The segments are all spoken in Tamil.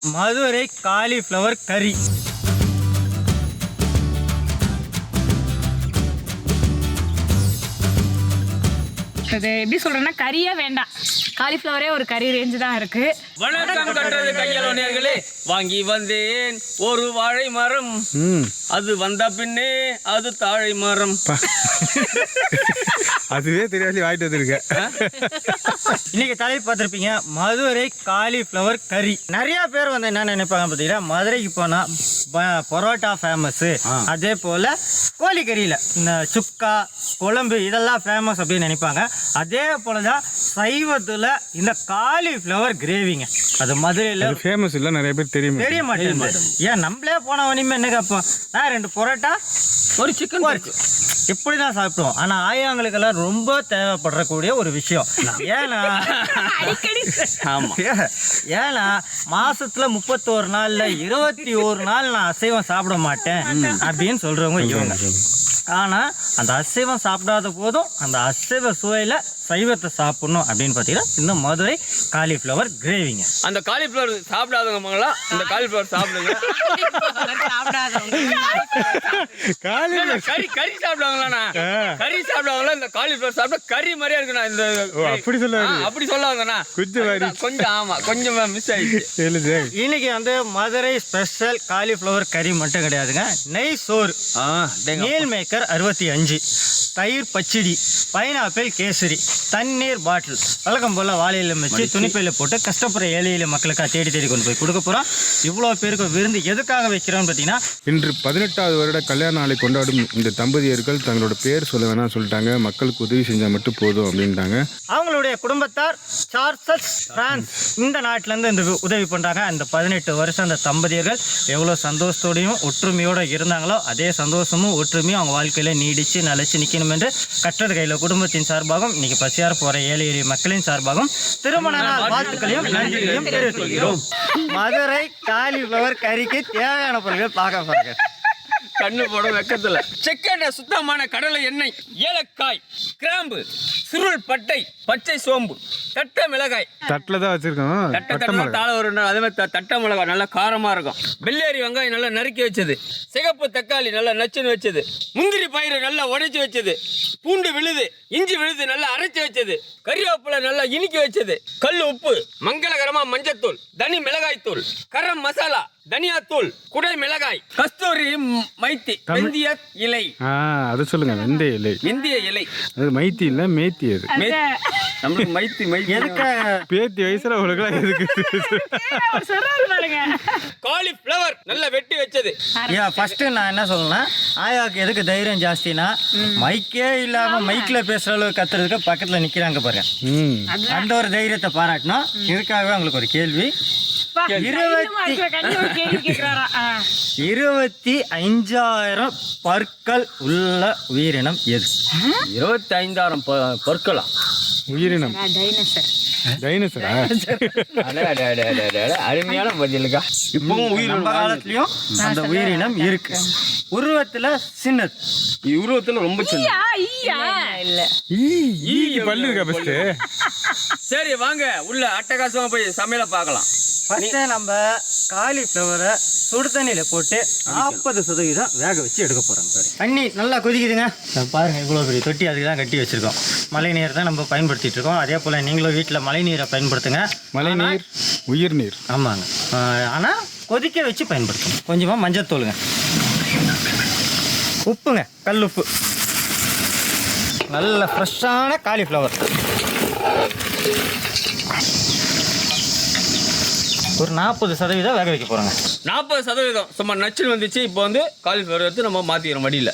மதுரை காலிஃப்ளவர் கறி. அது எப்படி சொல்றேன்னா கறியே வேண்டாம், காலிஃப்ளவரே ஒரு கறி ரேஞ்சு தான் இருக்கு. வணக்கம் கட்டுறது கையாளோ நேர்களே, வாங்கி வந்தேன் ஒரு வாழை மரம், அது வந்த பின்னே அது தாழை மரம். அதுவே தெரியாது வாங்கிட்டு வந்திருக்கேன். இன்னைக்கு தலைப்பு பார்த்துருப்பீங்க, மதுரை காலிஃப்ளவர் கறி. நிறைய பேர் வந்து என்ன நினைப்பாங்க பார்த்தீங்கன்னா, மதுரைக்கு போனா பரோட்டா ஃபேமஸ், அதே போல கோழிக்கறியில இந்த சுக்கா குழம்பு இதெல்லாம் ஃபேமஸ் அப்படின்னு நினைப்பாங்க. அதே போலதான் சைவத்துல இந்த காலிஃப்ளவர் கிரேவிங்க, அது மதுரையில ஃபேமஸ் இல்ல, நிறைய பேர் தெரிய மாட்டேங்குது. ஏன் நம்மளே போன வனிமே என்ன கேட்போம், நான் 2 பரோட்டா ஒரு சிக்கன் இப்படிதான் சாப்பிடுவோம். ஆனா ஆயாங்களுக்கெல்லாம் ரொம்ப தேவைப்படக்கூடிய ஒரு விஷயம். ஏன்னா ஏன்னா மாசத்துல 31 நாள்ல 21 நாள் நான் அசைவம் சாப்பிட மாட்டேன் அப்படின்னு சொல்றவங்க இவங்க. ஆனா அந்த அசைவம் சாப்பிடாத போதும் அந்த அசைவ சுவையில சைவத்தை சாப்பிடணும் அப்படின்னு பார்த்தீங்கன்னா இந்த மதுரை காலிஃப்ளவர் கிரேவிங்க. அந்த காலிஃப்ளவர் சாப்பிடாதவங்க இந்த காலிஃப்ளவர் சாப்பிடுங்க. கறி கறி சாப்பிடுவாங்களா? கறி சாப்பிடுவாங்களா? இந்த காலிஃப்ளவர் சாப்பிட்டா கறி மாதிரியா இருக்குண்ணா. இந்த அப்படி சொல்ல அப்படி சொல்லாங்கண்ணா, கொஞ்சம் ஆமா கொஞ்சம் மிஸ் ஆயிடுச்சு. இன்னைக்கு வந்து மதுரை ஸ்பெஷல் காலிஃப்ளவர் கறி மட்டும் கிடையாதுங்க, நெய் சோறு, மீல் மேக்கர் 65, தயிர் பச்சடி, பைனாப்பிள் கேசரி, தண்ணீர் பாட்டில், வழக்கம் போல வாழையில வச்சு துணிப்பையில போட்டு கஷ்டப்படுற ஏழையில மக்களுக்காக தேடி தேடி கொண்டு போய் கொடுக்க போறோம். இவ்வளோ பேருக்கு விருந்து எதுக்காக வைக்கிறோம்னு பார்த்தீங்கன்னா, இன்று 18வது வருட கல்யாண நாளை கொண்டாடும் இந்த தம்பதியர்கள் தங்களோட பேர் சொல்ல வேணாம் சொல்லிட்டாங்க. மக்களுக்கு உதவி செஞ்சா மட்டும் போதும் அப்படின்ட்டாங்க. அவங்களுடைய குடும்பத்தார் சார்ல்ஸ் பிரான்ஸ் இந்த நாட்டில இருந்து இந்த உதவி பண்றாங்க. அந்த 18 வருஷம் அந்த தம்பதியர்கள் எவ்வளவு சந்தோஷத்தோடையும் ஒற்றுமையோட இருந்தாங்களோ அதே சந்தோஷமும் ஒற்றுமையும் அவங்க வாழ்க்கையில நீடிச்சு நிலைச்சு நிக்கணும் என்று கட்டட கையில குடும்பத்தின் சார்பாகவும் இன்னைக்கு பசியார போற ஏழை எளிய மக்களின் சார்பாகவும் திருமண நாள் வாழ்த்துக்களையும் நன்றிகளையும் தெரிவித்துக் கொள்கிறோம். மதுரை காலிஃப்ளவர் கறிக்கு தேவையான பொருட்கள் பார்க்க போறாங்க. கண்ணு போட வெக்கத்துல செக்கெண்ணெய், சுத்தமான கடலை எண்ணெய், ஏலக்காய், கிராம்பு, சுருள் பட்டை, பச்சை சோம்பு, தட்டை மிளகாய். தட்டில் தான் வச்சிருக்கோம். தாழ ஒரு அதே மாதிரி தட்டை மிளகாய் நல்லா காரமா இருக்கும். வெள்ளேரி வெங்காயம் நல்லா நறுக்கி வச்சது, சிகப்பு தக்காளி நல்லா நச்சுன்னு வச்சது, முந்திரி பயிறு நல்லா உடைச்சி வச்சது, பூண்டு விழுது, இஞ்சி விழுது நல்லா அரைச்சி வச்சது, கறிவேப்பிலை நல்லா இனிக்கி வச்சது, கல் உப்பு, மங்களகரமா மஞ்சத்தூள், தனி மிளகாய் தூள், கரம் மசாலா, தனியா தூள், குடை மிளகாய், கஸ்தூரி மைத்தி, வெந்திய இலை. அது சொல்லுங்க, வெந்தய இலை. வெந்திய இலை அது மைத்தி இல்ல, மேத்தி. அது நம்மளுக்கு மைத்தி மைத்தி எதுக்கு பேத்தி வயசுல உங்களுக்கு எதுக்கு காலிஃப்ளவர் நல்லா வெட்டி வச்சது. ஃபர்ஸ்ட் நான் என்ன சொல்லணும்னா, ஆயாவுக்கு எதுக்கு தைரியம் ஜாஸ்தினா, மைக்கே இல்லாம மைக்ல பேசுற அளவுக்கு கத்துறதுக்கு பக்கத்துல நிக்கிறாங்க பாருங்க. அந்த ஒரு தைரியத்தை பாராட்டணும். இதுக்காகவே உங்களுக்கு ஒரு கேள்வி, 25,000 பற்கள் உள்ள உயிரினம் எது? 25,000 பற்களா? உயிரினம் டைனோசரா? அருமையான பதிலுக்கா. இப்பவும் உயிரினம் காலத்திலயும் அந்த உயிரினம் இருக்கு. உருவத்துல சின்னது, உருவத்துல ரொம்ப சின்ன. பல்லு இருக்கா? ஃபர்ஸ்ட் சரி வாங்க உள்ள அட்டகாசமா போய் சமையல பார்க்கலாம். ஃபர்ஸ்ட் நம்ம காலிஃப்ளவரை சுடு தண்ணியில போட்டு 40% வேக வச்சு எடுக்க போறோம். தண்ணி நல்லா கொதிக்குதுங்க பாருங்க, இவ்வளோ பெரிய தொட்டி அதுக்கு தான் கட்டி வச்சிருக்கோம். மழை நீர் தான் நம்ம பயன்படுத்திட்டு இருக்கோம். அதே போல நீங்களும் வீட்டில் மழை நீரை பயன்படுத்துங்க. மழை நீர் உயிர் நீர். ஆமாங்க, ஆனால் கொதிக்க வச்சு பயன்படுத்தணும். கொஞ்சமாக மஞ்சத்தூளுங்க, உப்புங்க, கல் உப்பு, நல்ல ஃப்ரெஷ்ஷான காலிஃப்ளவர் ஒரு 40% வேக வைக்க போகிறோங்க. 40% சும்மா நச்சுன்னு வந்துச்சு. இப்போ வந்து காலிஃப்ளவர் எடுத்து நம்ம மாற்றிக்கிறோம் வடியில்.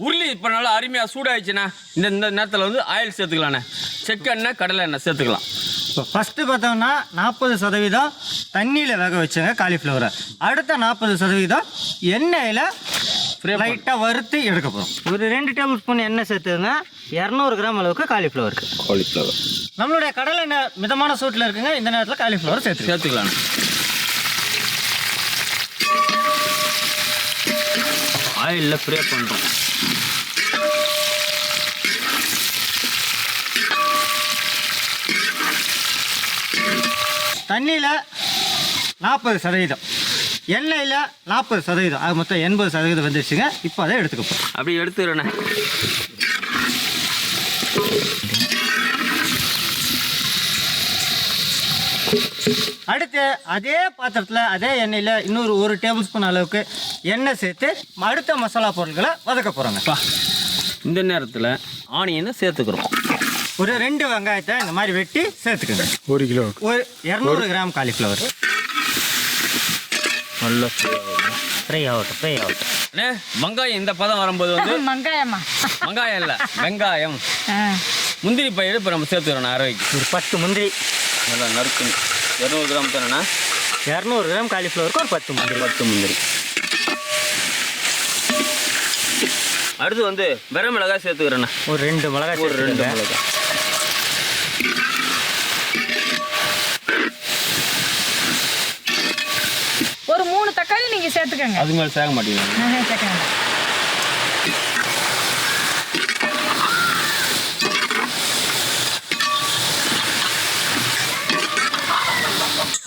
உருளி இப்போ நல்லா அருமையாக சூடாகிடுச்சுண்ணா. இந்த நேரத்தில் வந்து ஆயில் சேர்த்துக்கலாண்ணே. செக்கெண்ணெய், கடலை எண்ணெய் சேர்த்துக்கலாம். இப்போ ஃபஸ்ட்டு பார்த்தோம்னா 40% தண்ணியில் வேக வச்சுங்க காலிஃப்ளவரை. அடுத்த 40% எண்ணெயில் லைட்டாக வறுத்து எடுக்க போகிறோம். ஒரு 2 டேபிள் ஸ்பூன் எண்ணெய் சேர்த்துங்க. 200 கிராம் அளவுக்கு காலிஃப்ளவருக்கு. நம்மளுடைய கடலை எண்ணெய் மிதமான சூட்டில் இருக்குங்க. இந்த நேரத்தில் காலிஃப்ளவர் சேர்த்துக்கலாம். ஆயிலில் ஃப்ரை பண்ணுறோம். தண்ணியில் 40%, எண்ணெயில் 40%, அது மொத்தம் 80% வந்துருச்சுங்க. இப்போ அதை எடுத்துக்க போகிறோம். அப்படி எடுத்துக்கிறேண்ணே. அடுத்து அதே பாத்திரத்தில் அதே எண்ணெயில் இன்னொரு 1 டேபிள் ஸ்பூன் அளவுக்கு எண்ணெய் சேர்த்து அடுத்த மசாலா பொருட்களை வதக்க போகிறோங்க. இந்த நேரத்தில் ஆனியனை சேர்த்துக்கிறோம். ஒரு 2 வெங்காயத்தை இந்த மாதிரி வெட்டி சேர்த்துக்குங்க. 1 கிலோ, ஒரு 200 கிராம் காலிஃப்ளவர் நல்லா ஃப்ரை ஆகட்டும். அண்ணே, வெங்காயம் இந்த பதம் வரும்போது வந்து வெங்காயமா? வெங்காயம் இல்லை, வெங்காயம். முந்திரி பயிர் இப்போ நம்ம சேர்த்துக்கிறோம். அரைவைக்கு ஒரு 10 முந்திரி நல்லா நறுக்கணும். 200 கிராம் தானேண்ணா? 200 கிராம் காலிஃப்ளவருக்கு ஒரு 10 முந்திரி. 10 முந்திரி. அடுத்து வந்து மிளகாய் சேர்த்துக்கிறேண்ணா. ஒரு 2 மிளகாய். ஒரு 2 மிளகாய். ஒரு 3 தக்காளி நீங்க சேர்த்துக்கங்க. அது மேலே சேர்க்க மாட்டீங்க. சேர்க்கங்க.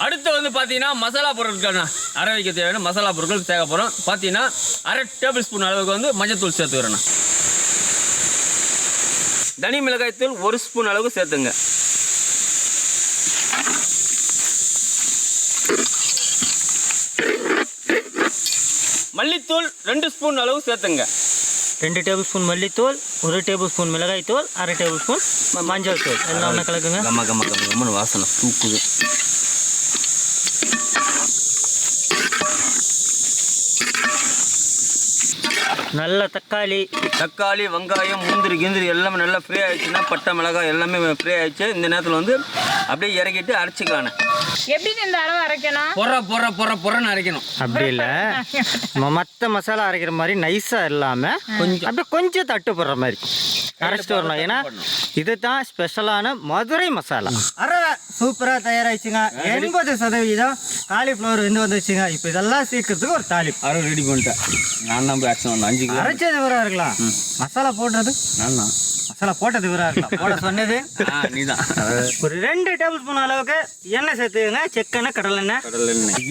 அடுத்து வந்து பார்த்தீங்கன்னா மசாலா பொருட்கள்ண்ணா. அரை வைக்க தேவையான மசாலா பொருட்கள் சேர்க்க போகிறோம். பார்த்தீங்கன்னா 1/2 டேபிள் ஸ்பூன் அளவுக்கு வந்து மஞ்சத்தூள் சேர்த்துக்கிறேண்ணா. தனி மிளகாய் தூள் 1 ஸ்பூன் அளவுக்கு சேர்த்துங்க. மல்லித்தூள் 2 ஸ்பூன் அளவு சேர்த்துங்க. 2 டேபிள் ஸ்பூன் மல்லித்தூள், 1 டேபிள் ஸ்பூன் மிளகாய் தூள், 1/2 டேபிள் ஸ்பூன் மஞ்சள் தூள் எல்லாம் ஒன்றா கலக்குங்க. கம்மனு வாசனை தூக்குது. நல்ல தக்காளி, வெங்காயம், முந்திரி கிந்திரி எல்லாமே நல்லா ஃப்ரீ ஆயிடுச்சுன்னா பட்டை மிளகாய் எல்லாமே ஃப்ரீ ஆயிடுச்சு. இந்த நேரத்தில் வந்து அப்படியே இறக்கிட்டு அரைச்சிக்கானே. எப்படி இந்த அளவு அரைக்கணும்? பொறன்னு அரைக்கணும். அப்படி இல்லை, மற்ற மசாலா அரைக்கிற மாதிரி நைஸாக இல்லாமல் கொஞ்சம் அப்படியே கொஞ்சம் தட்டுப்படுற மாதிரி அரைச்சிட்டு வரணும். ஏன்னா இதுதான் ஸ்பெஷலான மதுரை மசாலா. அரை சூப்பராக தயாராகிடுச்சுங்க. 80% காலிஃப்ளவர் வந்துச்சுங்க. இப்போ இதெல்லாம் சீக்கிரத்துக்கு ஒரு தாளிப்பு அரை ரெடி பண்ணிட்டேன். நான் தான் போய் ஆக்ஷன் 5 கிலோ அரைச்சது விவரம் இருக்கலாம். மசாலா போடுறது நான் தான். மசாலா போட்டது விவரம் இருக்கலாம். போட சொன்னது நீ தான். ஒரு 2 டேபிள் ஸ்பூன் அளவுக்கு எண்ணெய் சேர்த்துக்கங்க. செக்கெண்ணெய், கடலெண்ணெய்.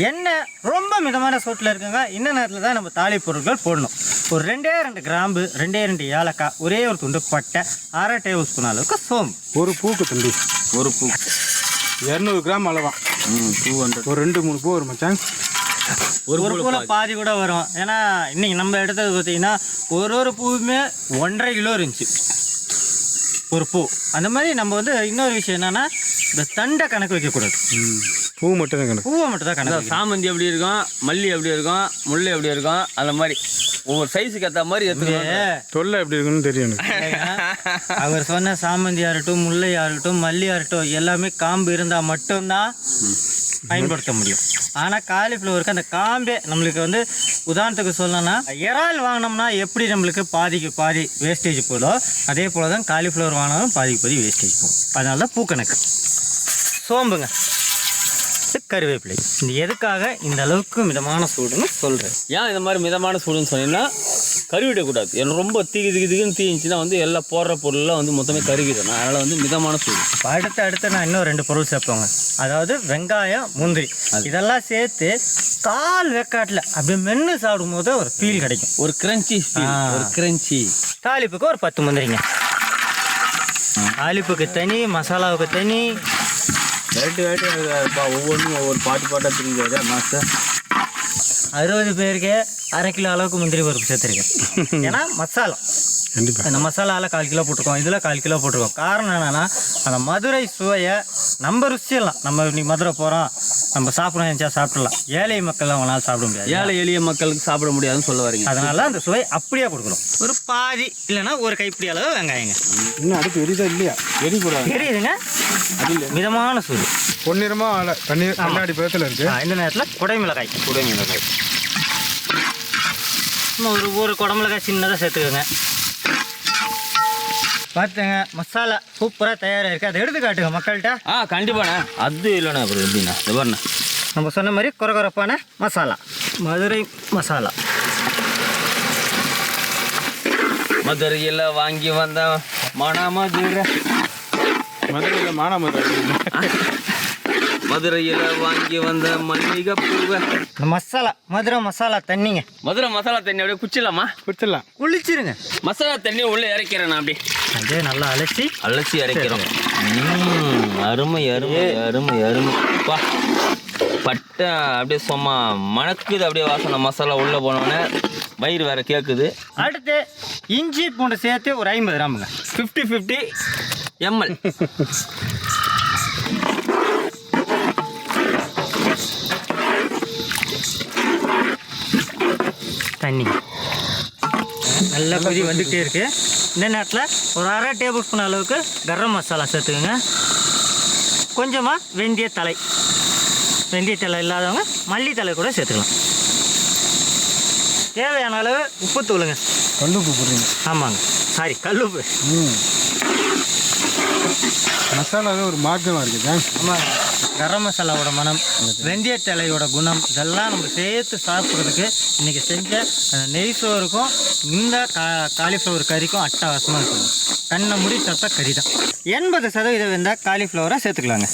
எண்ணெய் ரொம்ப மிதமான சூட்டில் இருக்குங்க. இந்த நேரத்தில் தான் நம்ம தாளிப்பு பொருட்கள் போடணும். ஒரு 2 கிராம்பு, 2 ஏலக்காய், ஒரே ஒரு துண்டு பட்டை, 1/2 டேபிள் ஸ்பூன் அளவுக்கு சோம்பு, ஒரு பூக்கு தம்பி, ஒரு பூ 200 கிராம் அளவா. 200. ஒரு 2-3 பூ வரும் மச்சான். ஒரு பூல பாதி கூட வரும். ஏன்னா இன்னைக்கு நம்ம எடுத்தது பார்த்தீங்கன்னா ஒரு பூவுமே 1.5 கிலோ இருந்துச்சு ஒரு பூ. அந்த மாதிரி நம்ம வந்து இன்னொரு விஷயம் என்னன்னா, இந்த தண்டை கணக்கு வைக்கக்கூடாது. பூ மட்டும் தான் கணக்கு. பூவை மட்டும் தான் கணக்கு. சாமந்தி எப்படி இருக்கும், மல்லி எப்படி இருக்கும், முல்லை எப்படி இருக்கும், அந்த மாதிரி ஒவ்வொரு சைஸுக்கு ஏற்ற மாதிரி தொல்லை எப்படி இருக்குன்னு தெரியும் எனக்கு. அவர் சொன்ன சாமந்தி ஆகட்டும், முல்லை ஆகட்டும், மல்லி ஆகட்டும் எல்லாமே காம்பு இருந்தால் மட்டும்தான் பயன்படுத்த முடியும். ஆனால் காலிஃப்ளவருக்கு அந்த காம்பே நம்மளுக்கு வந்து உதாரணத்துக்கு சொல்லணும்னா, இறால் வாங்கினோம்னா எப்படி நம்மளுக்கு பாதிக்கு பாதி வேஸ்டேஜ் போதோ அதே போல தான் காலிஃப்ளவர் வாங்கினாலும் பாதிக்கு பாதி வேஸ்டேஜ் போகும். அதனால தான் பூக்கணக்கு. சோம்புங்க, கருவேப்பிலை. இது எதுக்காக இந்த அளவுக்கு மிதமான சூடுன்னு சொல்கிறேன். ஏன் இந்த மாதிரி மிதமான சூடுன்னு சொன்னீங்கன்னா, கருவிடக்கூடாது. எனக்கு ரொம்ப திகுன்னு தீஞ்சுன்னா வந்து எல்லாம் போடுற பொருள்லாம் வந்து மொத்தமே கருகிடணும். அதனால் வந்து மிதமான சூடு. அடுத்து நான் இன்னும் 2 பொருள் சேர்ப்போங்க. அதாவது வெங்காயம், முந்திரி இதெல்லாம் சேர்த்து கால் வேக்காட்டில் அப்படியே மென்று சாப்பிடும் போது ஒரு ஃபீல் கிடைக்கும். ஒரு கிரன்ச்சி. தாளிப்புக்கு ஒரு 10 முந்திரிங்க. தாளிப்புக்கு தனி, மசாலாவுக்கு தனி. ஒவ்வொன்றும் ஒவ்வொரு பாட்டாக தெரிஞ்சாது மாஸ்டர். 60 பேருக்கு 1/2 கிலோ அளவுக்கு முந்திரி பருப்பு சேர்த்துருக்கேன். ஏன்னா மசாலா கண்டிப்பாக அந்த மசாலாவில் 1/4 கிலோ போட்டிருக்கோம், இதில் 1/4 கிலோ போட்டிருக்கோம். காரணம் என்னென்னா, அந்த மதுரை சுவையை நம்ம ருசியெல்லாம் நம்ம இன்னைக்கு மதுரை போகிறோம், நம்ம சாப்பிடணும் நினச்சா சாப்பிடலாம். ஏழை மக்கள் அவங்களால சாப்பிட முடியாது. ஏழை எளிய மக்களுக்கு சாப்பிட முடியாதுன்னு சொல்ல வரீங்க. அதனால அந்த சுவை அப்படியே கொடுக்கணும். ஒரு பாதி இல்லைன்னா ஒரு கைப்பிடி அளவு வெங்காயங்க. இன்னும் அடுப்பு எரிதா இல்லையா? எரிக்கூடாது. எரியுதுங்க. மிதமான சூடு. பொன்னிறமாக தண்ணீர் கண்ணாடி பதத்தில் இருக்குது. இந்த நேரத்தில் குடைமிளகாய். ஒரு குடமிளகாய் சின்னதாக சேர்த்துக்கோங்க. பார்த்துங்க, மசாலா சூப்பராக தயாராக இருக்குது. அதை எடுத்து காட்டுங்க மக்கள்கிட்ட. கண்டிப்பாண்ணே. அது இல்லைண்ணா, அப்புறம் எப்படிண்ணா இது பாருண்ணா, நம்ம சொன்ன மாதிரி குறகுறப்பான மசாலா, மதுரை மசாலா. மதுரையில் வாங்கி வந்த மதுரையில் மதுரையில் வாங்கி வந்த மல்லிகை பூவை. இந்த மசாலா மதுரை மசாலா தண்ணிங்க. மதுரை மசாலா தண்ணி அப்படியே குச்சிடலாமா? குடிச்சிடலாம். குளிச்சிருங்க. மசாலா தண்ணி உள்ளே இறக்கிறேன் நான் அப்படியே. அதே நல்லா அலசி இறக்கிறோம். அருமை அருமை அருமை அருமை. வா பட்டை அப்படியே சும்மா மணக்குது அப்படியே வாசனை. மசாலா உள்ளே போனோடனே வயிறு வேற கேட்குது. அடுத்து இஞ்சி பூண்டு சேர்த்து ஒரு 50 கிராமுங்க. 50 ml. தண்ணி நல்லா கொதி வந்துகிட்டே இருக்கு. இந்த நேரத்தில் ஒரு 1/2 டேபிள் ஸ்பூன் அளவுக்கு கரம் மசாலா சேர்த்துக்குங்க. கொஞ்சமாக வெந்தயத்தலை இல்லாதவங்க மல்லித்தலை கூட சேர்த்துக்கலாம். தேவையான அளவு உப்பு தூளுங்க. கல்லுப்பு போடுறீங்க? ஆமாங்க, சாரி கல்லுப்பு. மசாலாவே ஒரு மாற்றமாக இருக்குது. ஆமாங்க, கரம் மசாலாவோட மனம், வெந்தயத்தலையோட குணம் இதெல்லாம் நம்ம சேர்த்து சாப்பிட்றதுக்கு இன்றைக்கி செஞ்ச நெய் சோறுக்கும் இந்த காலிஃப்ளவர் கறிக்கும் அட்டகாசமாக இருக்கும். கண்ணை மூடி சாப்பிட்டா கறி தான். 80% வெந்த காலிஃப்ளவரை சேர்த்துக்கலாங்க.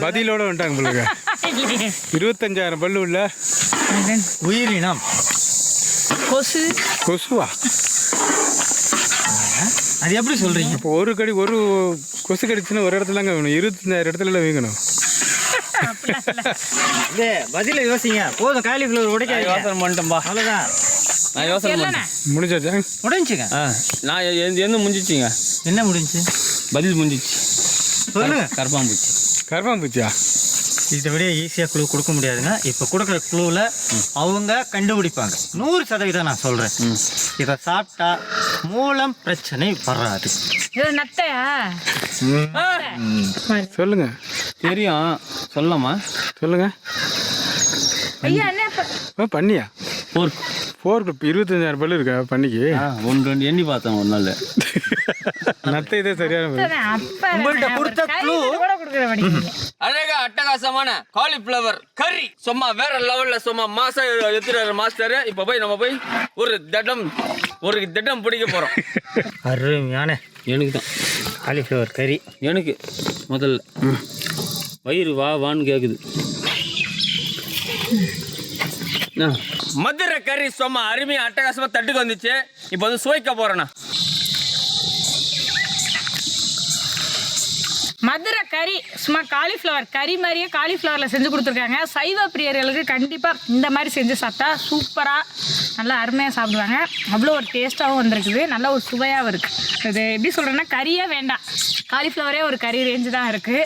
பதிலோட வந்துட்டாங்க உங்களுக்கு. 25,000 பல்லு உள்ள உயிரினம் கொசுவா? அது எப்படி சொல்கிறீங்க? இப்போ ஒரு கொசு கடிச்சுன்னா ஒரு இடத்துலங்க வேணும், 25,000 இடத்துல வீங்கணும். இதே பதில யோசிங்க. போதும், காலிஃப்ளவர் உடைக்காது. யோசனை பண்ணிட்டேன்பா. அவ்வளோதான். நான் யோசனை பண்ணிட்டேன். முடிஞ்சாச்சா? முடிஞ்சுங்க. நான் என்ன முடிஞ்சிச்சிங்க? என்ன முடிஞ்சு? பதில் முடிஞ்சிச்சு. சொல்லுங்க. கருப்பாம்பூச்சியா? இதை விட ஈஸியாக குழு கொடுக்க முடியாதுங்க. இப்போ கொடுக்குற குழுவில் அவங்க கண்டுபிடிப்பாங்க. 100% நான் சொல்கிறேன். இதை சாப்பிட்டா மூலம் பிரச்சனை வராது. இது நத்தையா? சொல்லுங்க. தெரியும், சொல்லலாமா? சொல்லுங்க. ஐயா என்ன பண்ணியா? போர்க்கு 25,000 பல்லு இருக்கா பண்ணிக்கு? 1-2 எண்ணி பார்த்தேன் ஒரு நாள். நத்தை இதே சரியான உங்கள்கிட்ட கொடுத்த க்ளூ அழகா அட்டகாசமான காலிஃப்ளவர் கறி சும்மா வேற லெவல்ல சும்மா மாசம் எடுத்துறாரு மாஸ்டர். இப்ப போய் நம்ம போய் ஒரு திட்டம் பிடிக்க போறோம். அருமையான எனக்கு தான் காலிஃப்ளவர் கறி. எனக்கு முதல்ல வயிறு வான்னு கேக்குது. மதுரை கறி சும்மா அருமையா அட்டகாசமா தட்டுக்கு வந்துச்சு. இப்போ வந்து சுவைக்க போறேண்ணா. மதுரை கறி சும்மா காலிஃப்ளவர் கறி மாதிரியே காலிஃப்ளவரில் செஞ்சு கொடுத்துருக்காங்க. சைவ பிரியர்களுக்கு கண்டிப்பாக இந்த மாதிரி செஞ்சு சாப்பிட்டா சூப்பராக நல்லா அருமையாக சாப்பிடுவாங்க. அவ்வளோ ஒரு டேஸ்ட்டாகவும் வந்திருக்குது, நல்ல ஒரு சுவையாகவும் இருக்குது. இது எப்படி சொல்கிறேன்னா கறியே வேண்டாம், காலிஃப்ளவரே ஒரு கறி ரேஞ்சு தான் இருக்குது.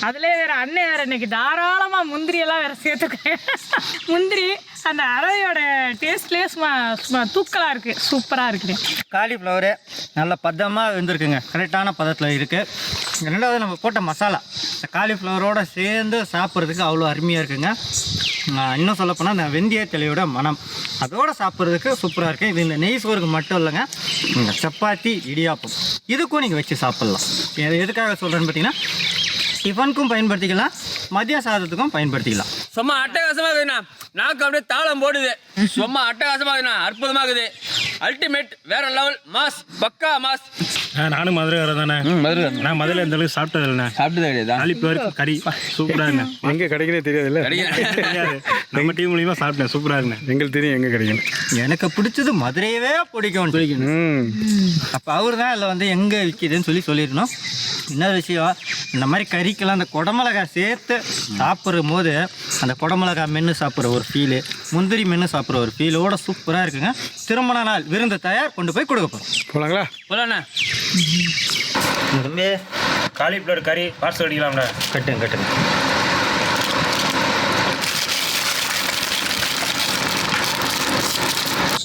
அதிலே வேறு அண்ணன் வேறு இன்றைக்கி தாராளமாக முந்திரியெல்லாம் வேறு சேர்த்துக்கேன். முந்திரி அந்த அரையோட டேஸ்ட்லேயே சும்மா தூக்கலாக இருக்குது, சூப்பராக இருக்குது. காலிஃப்ளவரு நல்ல பதமாக வெந்திருக்குங்க, கரெக்டான பதத்தில் இருக்குது. ரெண்டாவது நம்ம போட்ட மசாலா இந்த காலிஃப்ளவரோடு சேர்ந்து சாப்பிட்றதுக்கு அவ்வளோ அருமையாக இருக்குங்க. இன்னும் சொல்லப்போனால் இந்த வெந்தயத்தலையோட மனம் அதோடு சாப்பிட்றதுக்கு சூப்பராக இருக்குது. இது இந்த நெய் சோறுக்கு மட்டும் இல்லைங்க, இந்த சப்பாத்தி இடியாப்பம் இதுக்கும் நீங்கள் வச்சு சாப்பிட்லாம். எதுக்காக சொல்கிறேன்னு பார்த்தீங்கன்னா டிஃபனுக்கும் பயன்படுத்திக்கலாம், மதிய சாதத்துக்கும் பயன்படுத்திக்கலாம். சும்மா அட்டகாசமாக இருக்குதுண்ணா. நாக்கு அப்படியே தாளம் போடுது. சும்மா அட்டகாசமாக இருக்குண்ணா, அற்புதமாகுது. அல்டிமேட் வேற லெவல் மாஸ், பக்கா மாஸ். நானும் மதுரைக்காரர் தானே. நான் மதுரையில் இந்த அளவுக்கு சாப்பிட்டது இல்லைண்ணே. சாப்பிட்டது கிடையாது. காலிஃப்ளவர் கறி சூப்பராக இருந்தேன். எங்கே கிடைக்கனே தெரியாதுல்ல? தெரியாது, நம்ம டீம் மூலியமா சாப்பிட்டேன், சூப்பராக இருந்தேன். எங்களுக்கு தெரியும் எங்கே கிடைக்கணும். எனக்கு பிடிச்சது மதுரையவே பிடிக்கும். அப்போ அவர் தான் இல்லை வந்து எங்கே விற்கிதுன்னு சொல்லிடணும். இன்னொரு விஷயம், இந்த மாதிரி கறிக்கெல்லாம் அந்த குடமிளகாய் சேர்த்து சாப்பிட்ற போது அந்த குடமிளகாய் மென்று சாப்பிட்ற ஒரு ஃபீலு, முந்திரி மென்று சாப்பிட்ற ஒரு ஃபீலோட சூப்பராக இருக்குங்க. திருமண நாள் விருந்து தயார், கொண்டு போய் கொடுக்க போகிறோம். போகலாங்களா? போலாண்ணா. தம்பி காலிஃப்ளவர் கறி பார்சல் அடிக்கலாம்ண்ணா. கட்டுங்க.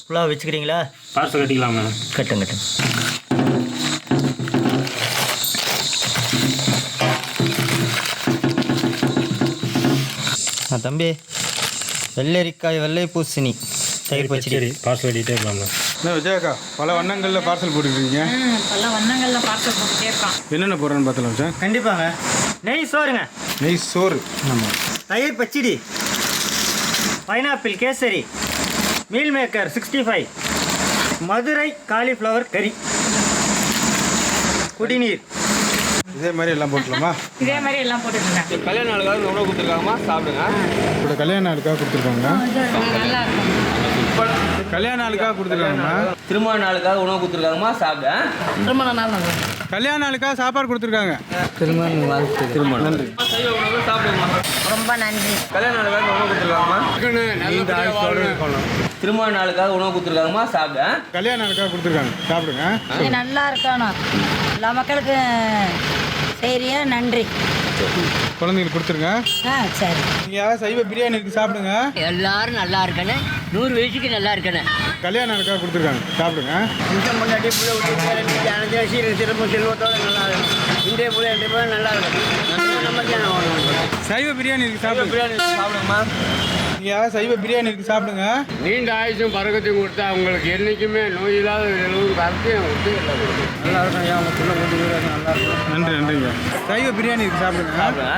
ஃபுல்லாக வச்சுக்கிறீங்களா? பார்சல் கட்டிக்கலாம்ண்ணா. கட்டுங்க. தம்பி வெள்ளரிக்காய் வெள்ளை பூசணி தயிர் பச்சடி பார்சல் கட்டிகிட்டே இருக்கலாம்ண்ணா. என்ன விஜயாக்கா, பல வண்ணங்களில் பார்சல் போட்டுருக்கீங்க. பல வண்ணங்களில் பார்சல் போட்டுட்டே இருக்கான். என்னென்ன போடுறேன்னு பார்த்தலாம் சார்? கண்டிப்பாங்க. நெய் சோறுங்க. நெய் சோறு. ஆமாம். தயிர் பச்சடி, pineapple kesari, meal maker 65, Madurai cauliflower கறி, குடிநீர். இதே மாதிரி எல்லாம் போட்டுலாமா? இதே மாதிரி எல்லாம் போட்டுருக்காங்க. கல்யாண நாளுக்காக உணவு கொடுத்துருக்காங்கம்மா, சாப்பிடுங்க. இப்போ கல்யாண நாளுக்காக கொடுத்துருக்காங்க. நல்லா இருக்கும். கல்யாண நாளுக்காக கொடுத்துருக்காங்கம்மா. திருமண நாளுக்காக உணவு கொடுத்துருக்காங்கம்மா, சாப்பிடு. திருமண நாள் கல்யாண நாளுக்காக சாப்பாடு கொடுத்துருக்காங்க. திருமணம் நன்றி. சைவ உணவு சாப்பிடுங்கம்மா. ரொம்ப நன்றி. கல்யாண நாளுக்காக உணவு கொடுத்துருக்காங்கம்மா. திருமண நாளுக்காக உணவு கொடுத்துருக்காங்கம்மா, சாப்பிடு. கல்யாண நாளுக்காக கொடுத்துருக்காங்க, சாப்பிடுங்க. நல்லா இருக்கணும். எல்லா மக்களுக்கும் சரியா நன்றி. குழந்தைங்களுக்கு கொடுத்துருங்க. சரி. நீங்கள் சைவ பிரியாணி இருக்கு, சாப்பிடுங்க. எல்லாரும் நல்லா இருக்கணும். 100 வயசுக்கு நல்லா இருக்கணும். கல்யாண நாளுக்காக கொடுத்துருக்காங்க, சாப்பிடுங்க. சைவ பிரியாணி இருக்கு, சாப்பிடுங்க. பிரியாணி சாப்பிடுங்கம்மா. நீங்கள் சைவ பிரியாணி இருக்கு, சாப்பிடுங்க. நீண்ட ஆயுசும் பறக்கத்தையும் கொடுத்தா அவங்களுக்கு என்றைக்குமே நோய் இல்லாத கருத்தையும் கொடுத்து நல்லா இருக்கும். ஐயா அவங்க சொல்ல நன்றி, நன்றிங்க. சைவ பிரியாணி இருக்கு, சாப்பிடுங்க. சாப்பிடுங்க.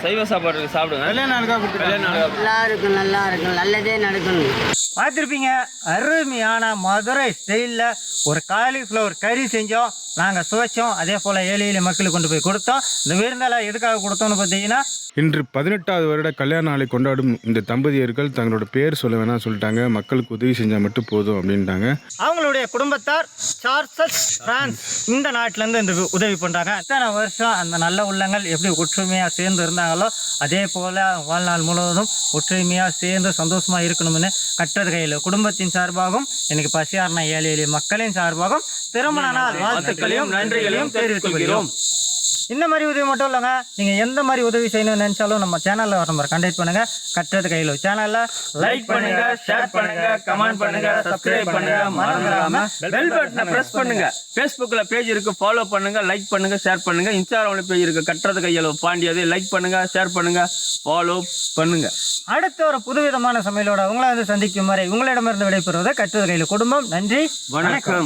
சைவ சாப்பாடு இருக்கு, சாப்பிடுங்க. கல்யாண நாளுக்காக கொடுத்துருக்காங்க. கல்யாண நாளுக்காக நல்லா இருக்கும், நல்லா இருக்கும். நல்லதே நடக்கணும். பார்த்துருப்பீங்க, அருமையான மதுரை ஸ்டைலில் ஒரு காலிஃப்ளவர் கறி செஞ்சோம், நாங்கள் சுவைச்சோம். அதே போல் ஏழை எளிய மக்களுக்கு கொண்டு போய் கொடுத்தோம். இந்த விருந்தால எதுக்காக கொடுத்தோம்னு பார்த்தீங்கன்னா, இன்று 18வது வருட கல்யாண நாளை கொண்டாடும் இந்த தம்பதியர்கள் தங்களோட பேர் சொல்ல வேணாம் சொல்லிட்டாங்க. மக்களுக்கு உதவி செஞ்சால் மட்டும் போதும் அப்படின்ட்டாங்க. அவங்களுடைய குடும்பத்தார் சார்ல்ஸ் பிரான்ஸ் இந்த நாட்டிலேருந்து இந்த உதவி பண்ணுறாங்க. இத்தனை வருஷம் அந்த நல்ல உள்ளங்கள் எப்படி ஒற்றுமையாக சேர்ந்து இருந்தாங்களோ அதே போல் வாழ்நாள் முழுவதும் ஒற்றுமையாக சேர்ந்து சந்தோஷமாக இருக்கணும்னு கட்டுறது கையில் குடும்பத்தின் சார்பாகவும் எனக்கு பசியாரண ஏழை எளிய மக்களின் சார்பாகவும் திருமண நாள் வாழ்த்துக்களையும் நன்றிகளையும் தெரிவித்துக் கொள்கிறோம். இந்த மாதிரி உதவி மட்டும் இல்லைங்க, நீங்கள் எந்த மாதிரி உதவி செய்யணும்னு நினச்சாலும் நம்ம சேனலில் வர நம்பர் கான்டாக்ட் பண்ணுங்க. கட்டுறது கையில் சேனலில் லைக் பண்ணுங்க, ஷேர் பண்ணுங்க, கமெண்ட் பண்ணுங்க, சப்ஸ்கிரைப் பண்ணுங்க, மறந்துடாம பெல் பட்டனை பிரஸ் பண்ணுங்க. ஃபேஸ்புக்ல பேஜ் இருக்கு, ஃபாலோ பண்ணுங்க, லைக் பண்ணுங்க, ஷேர் பண்ணுங்க. இன்ஸ்டாகிராம்ல பேஜ் இருக்கு, கட்டுறது கையில் பாண்டியது. லைக் பண்ணுங்க, ஷேர் பண்ணுங்க, ஃபாலோ பண்ணுங்க. அடுத்த ஒரு புதுவிதமான சமையலோட உங்களை வந்து சந்திக்கும் வரை உங்களிடமிருந்து விடைபெறுவது கட்டுறது கையில் குடும்பம். நன்றி, வணக்கம்.